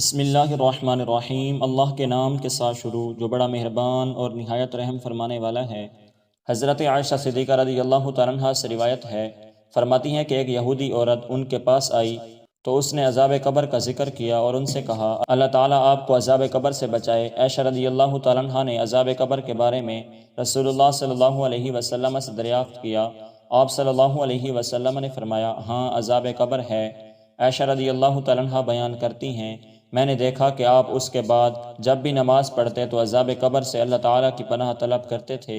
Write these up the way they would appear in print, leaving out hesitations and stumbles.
بسم اللہ الرحمن الرحیم۔ اللہ کے نام کے ساتھ شروع جو بڑا مہربان اور نہایت رحم فرمانے والا ہے۔ حضرت عائشہ صدیقہ رضی اللہ تعالیٰ عنہا سے روایت ہے، فرماتی ہیں کہ ایک یہودی عورت ان کے پاس آئی تو اس نے عذاب قبر کا ذکر کیا اور ان سے کہا اللہ تعالیٰ آپ کو عذاب قبر سے بچائے۔ عائشہ رضی اللہ تعالیٰ عنہا نے عذاب قبر کے بارے میں رسول اللہ صلی اللہ علیہ وسلم سے دریافت کیا۔ آپ صلی اللہ علیہ وسلم نے فرمایا ہاں عذاب قبر ہے۔ عائشہ رضی اللہ تعالیٰ عنہا بیان کرتی ہیں میں نے دیکھا کہ آپ اس کے بعد جب بھی نماز پڑھتے تو عذاب قبر سے اللہ تعالیٰ کی پناہ طلب کرتے تھے۔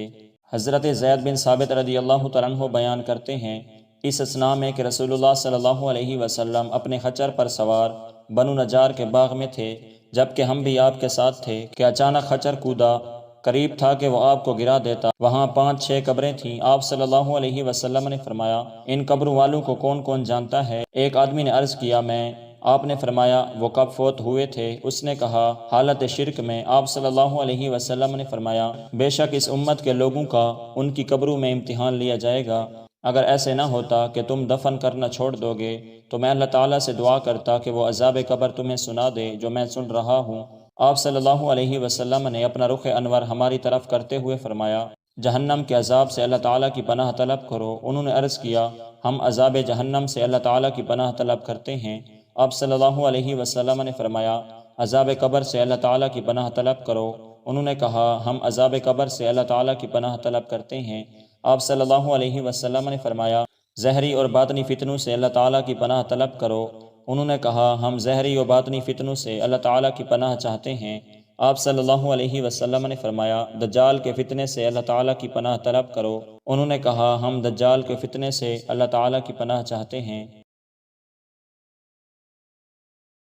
حضرت زید بن ثابت رضی اللہ تعالیٰ عنہ بیان کرتے ہیں اس اثناء میں کہ رسول اللہ صلی اللہ علیہ وسلم اپنے خچر پر سوار بنو نجار کے باغ میں تھے، جبکہ ہم بھی آپ کے ساتھ تھے کہ اچانک خچر کودا، قریب تھا کہ وہ آپ کو گرا دیتا۔ وہاں 5-6 قبریں تھیں۔ آپ صلی اللہ علیہ وسلم نے فرمایا ان قبروں والوں کو کون کون جانتا ہے؟ ایک آدمی نے عرض کیا میں۔ آپ نے فرمایا وہ کب فوت ہوئے تھے؟ اس نے کہا حالت شرک میں۔ آپ صلی اللہ علیہ وسلم نے فرمایا بے شک اس امت کے لوگوں کا ان کی قبروں میں امتحان لیا جائے گا۔ اگر ایسے نہ ہوتا کہ تم دفن کرنا چھوڑ دو گے تو میں اللہ تعالیٰ سے دعا کرتا کہ وہ عذاب قبر تمہیں سنا دے جو میں سن رہا ہوں۔ آپ صلی اللہ علیہ وسلم نے اپنا رخ انور ہماری طرف کرتے ہوئے فرمایا جہنم کے عذاب سے اللہ تعالیٰ کی پناہ طلب کرو۔ انہوں نے عرض کیا ہم عذاب جہنم سے اللہ تعالیٰ کی پناہ طلب کرتے ہیں۔ آپ صلی اللہ علیہ وسلم نے فرمایا عذاب قبر سے اللہ تعالیٰ کی پناہ طلب کرو۔ انہوں نے کہا ہم عذاب قبر سے اللہ تعالیٰ کی پناہ طلب کرتے ہیں۔ آپ صلی اللہ علیہ وسلم نے فرمایا ظاہری اور باطنی فتنوں سے اللہ تعالیٰ کی پناہ طلب کرو۔ انہوں نے کہا ہم ظاہری اور باطنی فتنوں سے اللہ تعالیٰ کی پناہ چاہتے ہیں۔ آپ صلی اللہ علیہ وسلم نے فرمایا دجال کے فتنے سے اللہ تعالیٰ کی پناہ طلب کرو۔ انہوں نے کہا ہم دجال کے فتنے سے اللہ تعالیٰ کی پناہ چاہتے ہیں۔